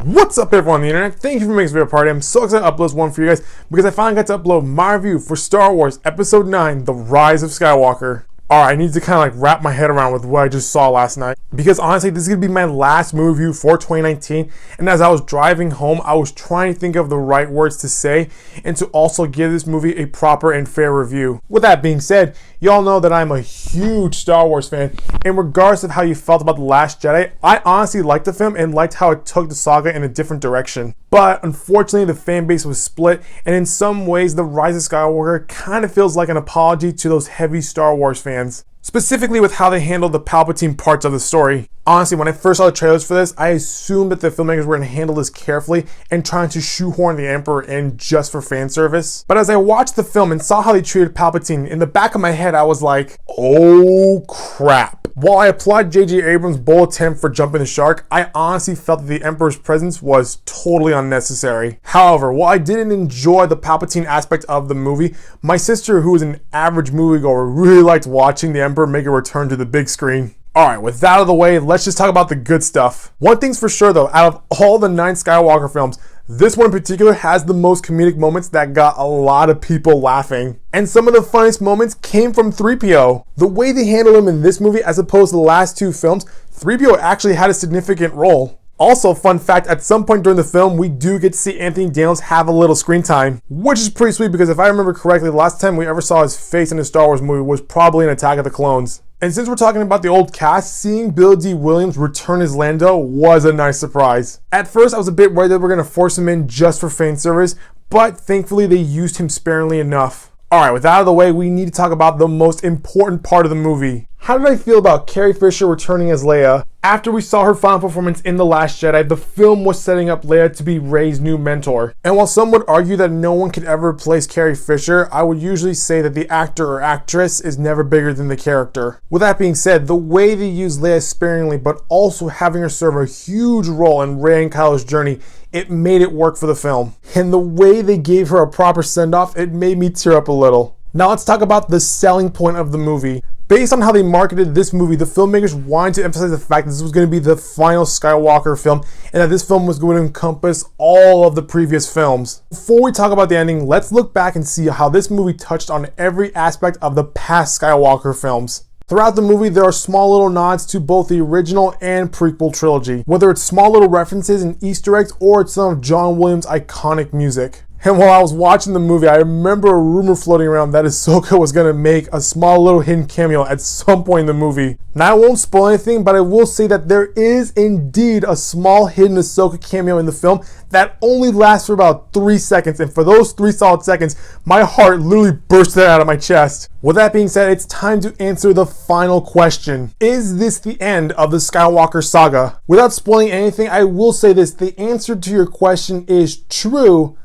What's up everyone on the internet? Thank you for making this video a party. I'm so excited to upload this one for you guys because I finally got to upload my review for Star Wars Episode 9, The Rise of Skywalker. Alright, I need to kind of wrap my head around with what I just saw last night because honestly this is going to be my last movie review for 2019, and as I was driving home I was trying to think of the right words to say and to also give this movie a proper and fair review. With that being said, y'all know that I'm a huge Star Wars fan, and regardless of how you felt about The Last Jedi, I honestly liked the film and liked how it took the saga in a different direction. But unfortunately the fan base was split, and in some ways The Rise of Skywalker kind of feels like an apology to those heavy Star Wars fans, specifically with how they handled the Palpatine parts of the story. Honestly, when I first saw the trailers for this, I assumed that the filmmakers were going to handle this carefully and trying to shoehorn the Emperor in just for fan service. But as I watched the film and saw how they treated Palpatine, in the back of my head I was like, oh crap. While I applaud J.J. Abrams' bold attempt for jumping the shark, I honestly felt that the Emperor's presence was totally unnecessary. However, while I didn't enjoy the Palpatine aspect of the movie, my sister, who is an average moviegoer, really liked watching the Emperor make a return to the big screen. Alright, with that out of the way, let's just talk about the good stuff. One thing's for sure though, out of all the 9 Skywalker films, this one in particular has the most comedic moments that got a lot of people laughing. And some of the funniest moments came from 3PO. The way they handled him in this movie as opposed to the last 2 films, 3PO actually had a significant role. Also, fun fact, at some point during the film, we do get to see Anthony Daniels have a little screen time, which is pretty sweet because if I remember correctly, the last time we ever saw his face in a Star Wars movie was probably in Attack of the Clones. And since we're talking about the old cast, seeing Billy D. Williams return as Lando was a nice surprise. At first, I was a bit worried that we're going to force him in just for fan service, but thankfully they used him sparingly enough. Alright, with that out of the way, we need to talk about the most important part of the movie. How did I feel about Carrie Fisher returning as Leia? After we saw her final performance in The Last Jedi, the film was setting up Leia to be Rey's new mentor. And while some would argue that no one could ever replace Carrie Fisher, I would usually say that the actor or actress is never bigger than the character. With that being said, the way they used Leia sparingly, but also having her serve a huge role in Rey and Kylo's journey, it made it work for the film. And the way they gave her a proper send-off, it made me tear up a little. Now let's talk about the selling point of the movie. Based on how they marketed this movie, the filmmakers wanted to emphasize the fact that this was going to be the final Skywalker film and that this film was going to encompass all of the previous films. Before we talk about the ending, let's look back and see how this movie touched on every aspect of the past Skywalker films. Throughout the movie, there are small little nods to both the original and prequel trilogy, whether it's small little references and Easter eggs or it's some of John Williams' iconic music. And while I was watching the movie, I remember a rumor floating around that Ahsoka was going to make a small little hidden cameo at some point in the movie. Now I won't spoil anything, but I will say that there is indeed a small hidden Ahsoka cameo in the film that only lasts for about 3 seconds, and for those 3 solid seconds, my heart literally bursted out of my chest. With that being said, it's time to answer the final question. Is this the end of the Skywalker saga? Without spoiling anything, I will say this, the answer to your question is true,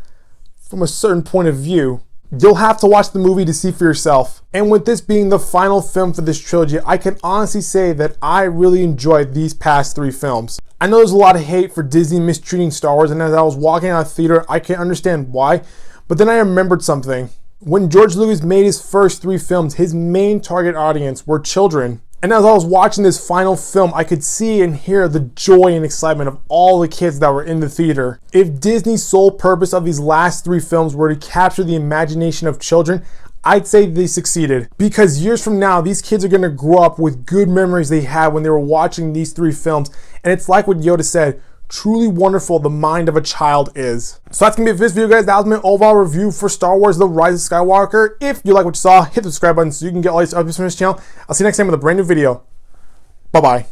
from a certain point of view. You'll have to watch the movie to see for yourself. And with this being the final film for this trilogy, I can honestly say that I really enjoyed these past 3 films. I know there's a lot of hate for Disney mistreating Star Wars, and as I was walking out of the theater, I can understand why, but then I remembered something. When George Lucas made his first 3 films, his main target audience were children. And as I was watching this final film, I could see and hear the joy and excitement of all the kids that were in the theater. If Disney's sole purpose of these last 3 films were to capture the imagination of children, I'd say they succeeded. Because years from now, these kids are going to grow up with good memories they had when they were watching these 3 films. And it's like what Yoda said, truly wonderful the mind of a child is. So that's going to be it for this video, guys. That was my overall review for Star Wars The Rise of Skywalker. If you like what you saw, hit the subscribe button so you can get all these updates from this channel. I'll see you next time with a brand new video. Bye-bye.